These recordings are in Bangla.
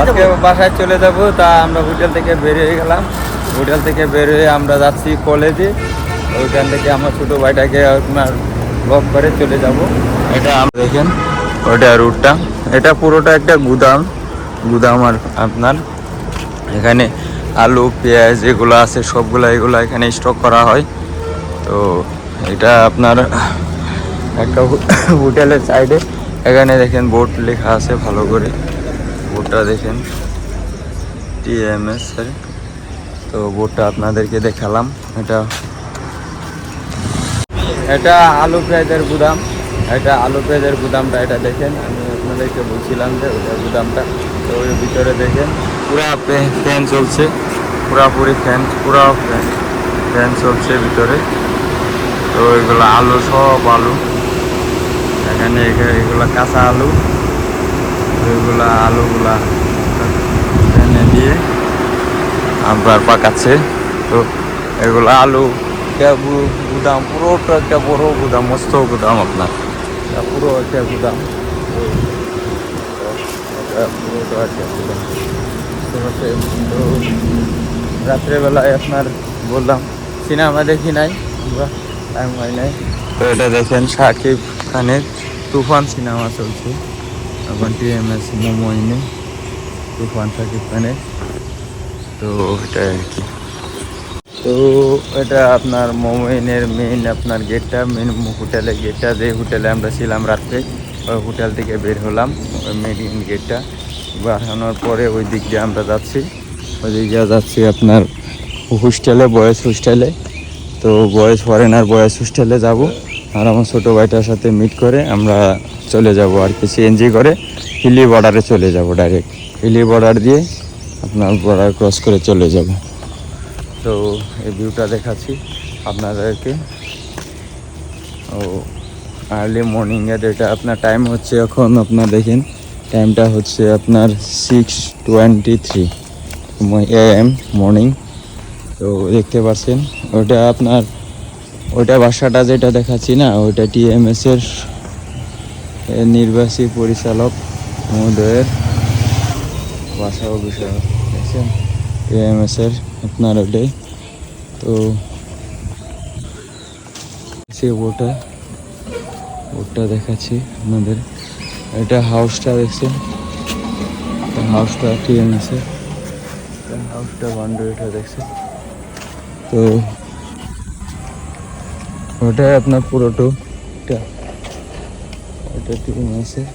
আজকে বাসায় চলে যাব। তা আমরা হোটেল থেকে বের হয়ে গেলাম। হোটেল থেকে বের হয়ে আমরা যাচ্ছি কলেজে। ওইখান থেকে আমার ছোটো ভাইটাকে আপনার ব্লক করে চলে যাব। এটা আমরা দেখেন ওইটা রুটটা, এটা পুরোটা একটা গুদাম আর আপনার এখানে আলু পেঁয়াজ এগুলো আছে সবগুলো এগুলো এখানে স্টক করা হয়। তো এটা আপনার একটা হোটেলের সাইডে এখানে দেখেন বোর্ড লেখা আছে, ভালো করে বোর্ডটা দেখেন TMS। তো বোর্ডটা আপনাদেরকে দেখালাম। এটা আলু পেঁয়াজের গুদাম, এটা আলু পেঁয়াজের গুদামটা এটা দেখেন। আমি আপনাদেরকে বলছিলাম যে ওটা গুদামটা। তো ওই ভিতরে দেখেন পুরা ফ্যান চলছে, পুরাপুরি ফ্যান চলছে ভিতরে। তো এগুলো আলু, সব আলু এখানে, এগুলো কাঁচা আলু। এগুলা আলুগুলা এখানে দিয়ে আবার পাকাচ্ছে। তো এগুলো আলু গুদাম, পুরোটা একটা বড় গুদাম, মস্ত গুদাম আপনার, পুরো একটা গুদাম। পুরোটা একটা গুদাম বুঝতে পারছেন। তো রাত্রেবেলায় আপনার বললাম সিনেমা দেখি নাই আমরা, টাইম হয় নাই। তো এটা দেখেন শাকিব খানের তুফান সিনেমা চলছে এখন TMS মোমোইনে, তুফান শাকিব খানের। তো এটা আর কি। তো এটা আপনার মোমোইনের মেইন আপনার গেটটা, মেইন হোটেলের গেটটা, যে হোটেলে আমরা ছিলাম রাত্রে ওই হোটেল থেকে বের হলাম। ওই মেইন গেটটা বাড়ানোর পরে ওই দিক দিয়ে আমরা যাচ্ছি, ওই দিক দিয়ে যাচ্ছি আপনার হোস্টেলে, বয়েজ হোস্টেলে। তো বয়েজ ফরেনার বয়েজ হোস্টেলে যাব। আর আমার ছোটো ভাইটার সাথে মিট করে আমরা চলে যাব আর কি, CNG করে হিলি বর্ডারে চলে যাব। ডাইরেক্ট হিলি বর্ডার দিয়ে আপনার বর্ডার ক্রস করে চলে যাব। তো এই ভিউটা দেখাচ্ছি আপনাদেরকে। ও আর্লি মর্নিংয়ের এটা আপনার টাইম হচ্ছে এখন, আপনার দেখেন টাইমটা হচ্ছে আপনার 6:23 AM মর্নিং। তো দেখতে পাচ্ছেন ওটা আপনার, ওইটা বাসাটা যেটা দেখাচ্ছি না, ওইটা TMS-এর নির্বাহী পরিচালক মহোদয়ের বাসা ও বিষয় দেখছেন, TMS-এর আপনার ওটাই। তো সে বোটটা দেখাচ্ছি আপনাদের। এটা হাউসটা দেখছেন, হাউসটা TMS-এর হাউসটা বাউন্ডারিটা দেখছেন। তো ওটাই আপনার পুরোটো এটা TMS-এর।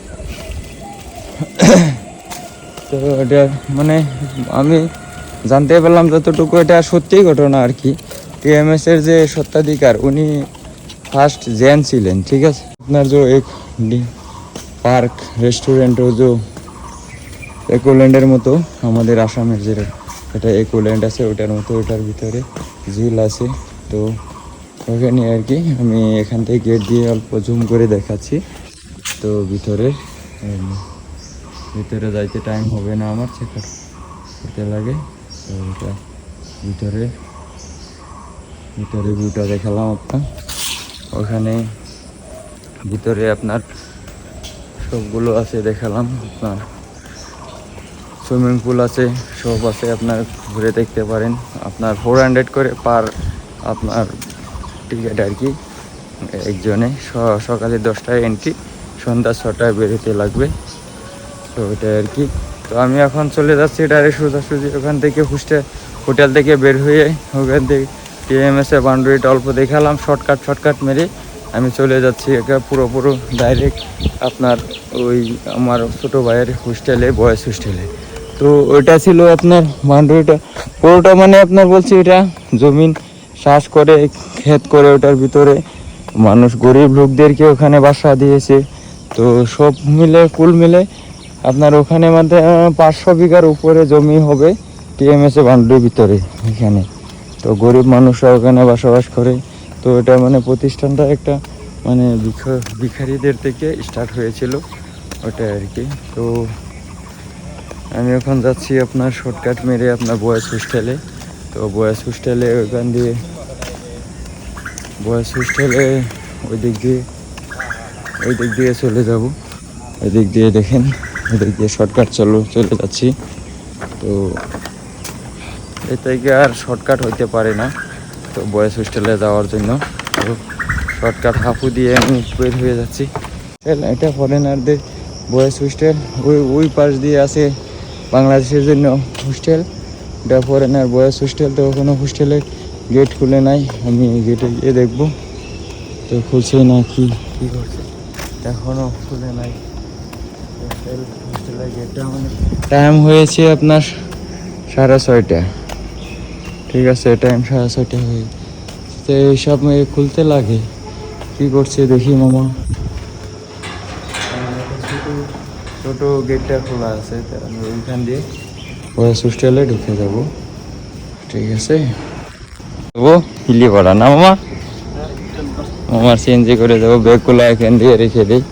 তো এটা মানে আমি জানতে পারলাম যতটুকু, এটা সত্যিই ঘটনা আর কি। TMS-এর যে স্বত্বাধিকার উনি ফার্স্ট জেন ছিলেন, ঠিক আছে। আপনার যে এক পার্ক রেস্টুরেন্ট ও যে একোল্যান্ডের মতো আমাদের আসামের যে এটা একোল্যান্ড আছে ওটার মতো, ওটার ভিতরে ঝিল আছে। তো ওখানে আর কি আমি এখান থেকে গেট দিয়ে অল্প জুম করে দেখাচ্ছি। তো ভিতরে যাইতে টাইম হবে না আমার, চেক করতে লাগে। তো এটা ভিতরে ভিউটা দেখালাম আপনার। ওখানে ভিতরে আপনার সবগুলো আছে দেখালাম আপনার, সুইমিং পুল আছে, সব আছে, আপনার ঘুরে দেখতে পারেন। আপনার 400 করে পার আপনার টিকিট আর কি একজনে। সকালে 10টায় এন্ট্রি, সন্ধ্যা 6টায় বেরোতে লাগবে। তো ওটাই আর কি। তো আমি এখন চলে যাচ্ছি ডাইরেক্ট সোজাসুজি ওখান থেকে হোটেল থেকে বের হয়ে ওখান থেকে TMS-এ বাউন্ডারিটা অল্প দেখালাম, শর্টকাট মেরে আমি চলে যাচ্ছি পুরো ডাইরেক্ট আপনার ওই আমার ছোটো ভাইয়ের হোস্টেলে, বয়েজ হোস্টেলে। তো ওইটা ছিল আপনার বাউন্ডারিটা পুরোটা, মানে আপনার বলছি এটা জমিন চাষ করে ক্ষেত করে ওটার ভিতরে মানুষ গরিব লোকদেরকে ওখানে বাসা দিয়েছে। তো সব মিলে কুল মিলে আপনার ওখানে মধ্যে 500 বিঘার উপরে জমি হবে TMS-এ বাউন্ডারির ভিতরে এখানে। তো গরিব মানুষরা ওখানে বসবাস করে। তো এটা মানে প্রতিষ্ঠানটা একটা মানে ভিখারিদের থেকে স্টার্ট হয়েছিল ওটা আর কি। তো আমি এখন যাচ্ছি আপনার শর্টকাট মেরে আপনার বয়েজ হোস্টেলে। তো বয়েজ হোস্টেলে ওইখান দিয়ে বয়েজ হোস্টেলে ওই দিক দিয়ে চলে যাব। ওই দিক দিয়ে দেখেন, ওই দিক দিয়ে শর্টকাট চলে যাচ্ছি। তো এ থেকে আর শর্টকাট হইতে পারে না, তো বয়েজ হোস্টেলে যাওয়ার জন্য তো শর্টকাট হাঁপু দিয়ে আমি বের হয়ে যাচ্ছি। এটা ফরেনারদের বয়েজ হোস্টেল, ওই পাশ দিয়ে আছে বাংলাদেশের জন্য হোস্টেল। এটা ফরেনার বয়েজ হোস্টেল, তো কোনো হোস্টেলের গেট খুলে নাই, আমি গেটে গিয়ে দেখবো তো খুলছে না কি করছে, এখনও খুলে নাই হোস্টেলের গেটটা। মানে টাইম হয়েছে আপনার 6:30, ঠিক আছে, টাইম 6:30 হয়ে, তো এইসব খুলতে লাগে, কি করছে দেখি মামা। ছোটো গেটটা খোলা আছে, আমি ওইখান দিয়ে বয়েজ হোস্টেলে ঢুকে যাবো, ঠিক আছে। যাবো হিলিপাড়া না মামা, মামার সিএনজি করে যাবো, ব্যাগগুলো এখান দিয়ে রেখে দিই,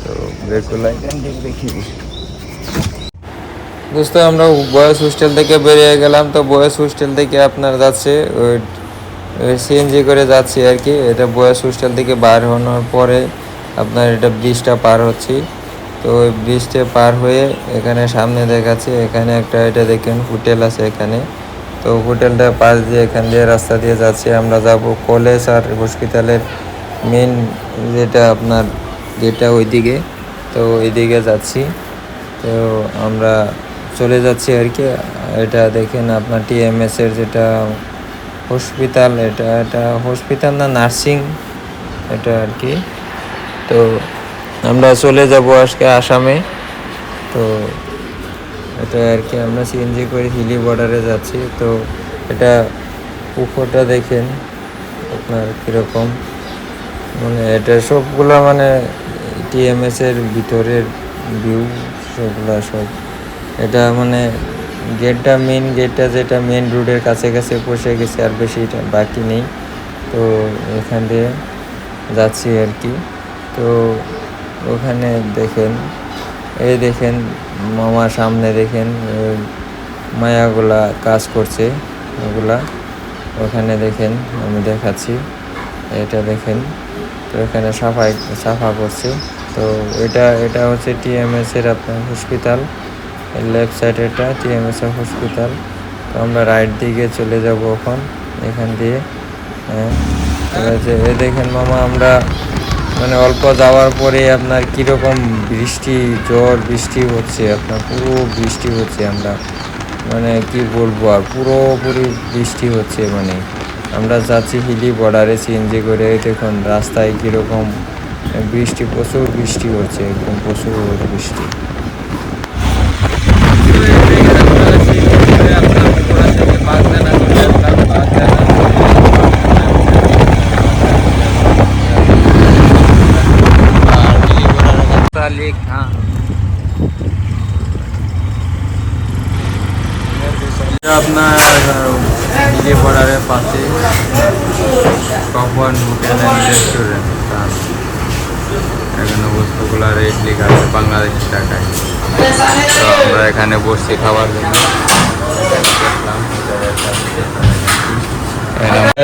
তো ব্যাগগুলো এখান দিয়ে রেখে দিই। দোস্ত আমরা বয়েজ হোস্টেল থেকে বেরিয়ে গেলাম, তো বয়েজ হোস্টেল থেকে আপনার যাচ্ছে ওই সিএনজি করে যাচ্ছি আর কি। এটা বয়েজ হোস্টেল থেকে বার হওয়ার পরে আপনার এটা ব্রিজটা পার হচ্ছি, তো ওই ব্রিজটা পার হয়ে এখানে সামনে দেখাচ্ছি, এখানে একটা এটা দেখেন হোটেল আছে এখানে, তো হোটেলটা পাশ দিয়ে এখান দিয়ে রাস্তা দিয়ে যাচ্ছি। আমরা যাব কলেজ আর হসপিটালের মেন যেটা আপনার যেটা ওইদিকে, তো ওইদিকে যাচ্ছি, তো আমরা চলে যাচ্ছি আর কি। এটা দেখেন আপনার টিএমএস এর যেটা হসপিটাল, এটা হসপিটাল না নার্সিং এটা আর কি। তো আমরা চলে যাব আজকে আসামে, তো এটা আর কি আমরা সিএনজি করে হিলি বর্ডারে যাচ্ছি। তো এটা পুকুরটা দেখেন আপনার কীরকম, মানে এটা সবগুলো মানে টিএমএস এর ভিতরের ভিউ সবগুলো সব। এটা মানে গেটটা মেন গেটটা যেটা মেন রোডের কাছে কাছে বসে গেছে, আর বেশি এটা বাকি নেই। তো এখান দিয়ে যাচ্ছি আর কি। তো ওখানে দেখেন, এই দেখেন মামার সামনে দেখেন মায়াগুলা কাজ করছে ওগুলা, ওখানে দেখেন আমি দেখাচ্ছি, এটা দেখেন। তো এখানে সাফা করছে। তো এটা হচ্ছে টিএমএস এর আপনার হসপিটাল, লেফট সাইড এটা টিএমএস এর হসপিটাল। তো আমরা রাইট দিকে চলে যাব এখন এখান দিয়ে। হ্যাঁ ঠিক আছে, এ দেখেন মামা আমরা মানে অল্প যাওয়ার পরে আপনার কীরকম বৃষ্টি হচ্ছে, আপনার পুরো বৃষ্টি হচ্ছে, আমরা মানে কি বলবো আর পুরোপুরি বৃষ্টি হচ্ছে। মানে আমরা যাচ্ছি হিলি বর্ডারে সিএনজি করে, দেখুন রাস্তায় কীরকম বৃষ্টি, প্রচুর বৃষ্টি হচ্ছে, একদম প্রচুর বৃষ্টি। আপনার হিলি বর্ডারের পাশে কপন হোটেল অ্যান্ড রেস্টুরেন্ট, এখানে বস্তুগুলো রেট লেখা আছে বাংলাদেশি টাকায়। তো আমরা এখানে বসছি খাবার জন্য।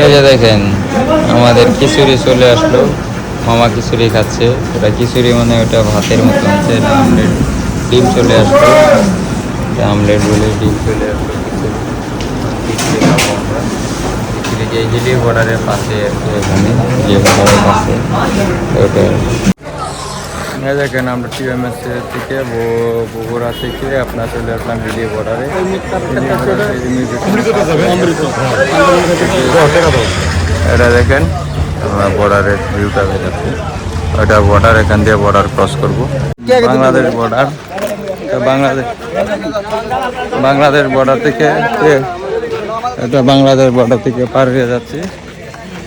এই যে দেখেন আমাদের খিচুড়ি চলে আসলো, মামা খিচুড়ি খাচ্ছে। ওটা খিচুড়ি মানে ওটা ভাতের মতো আছে, আমলেট ডিম চলে আসলো, আমলেট বলে ডিম চলে আসলো, খিচুড়ি খাবো আমরা। খিচুড়ি যে হিলি বর্ডারের পাশে আর কি, এখানে হিলি বর্ডারের পাশে ওটা দেখেন। আমরা টিএমএস থেকে বগুড়া থেকে আপনার চলে আসলাম হিলি বর্ডারে। এটা দেখেন আমরা বর্ডারের ভিউটা দেখাচ্ছি, ওটা বর্ডার, এখান দিয়ে বর্ডার ক্রস করবো, বাংলাদেশ বর্ডার। বাংলাদেশ বর্ডার থেকে এটা বাংলাদেশ বর্ডার থেকে পার হয়ে যাচ্ছি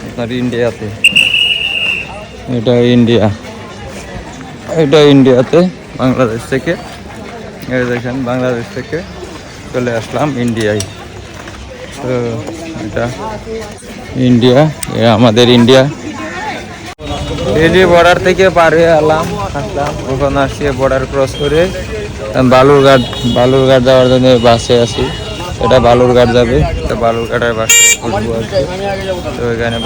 আপনার ইন্ডিয়াতে। এটা ইন্ডিয়াতে বাংলাদেশ থেকে, এই দেখেন বাংলাদেশ থেকে চলে আসলাম ইন্ডিয়ায়। তো এটা ইন্ডিয়া, আমাদের ইন্ডিয়া। হিলি বর্ডার থেকে পার হয়ে আসলাম, ওখানে আসছি বর্ডার ক্রস করে বালুরঘাট যাওয়ার জন্য বাসে আছি। এটা বালুরঘাট যাবে, তো বালুরঘাটের বাসে উঠবো আর কি। তো এখানে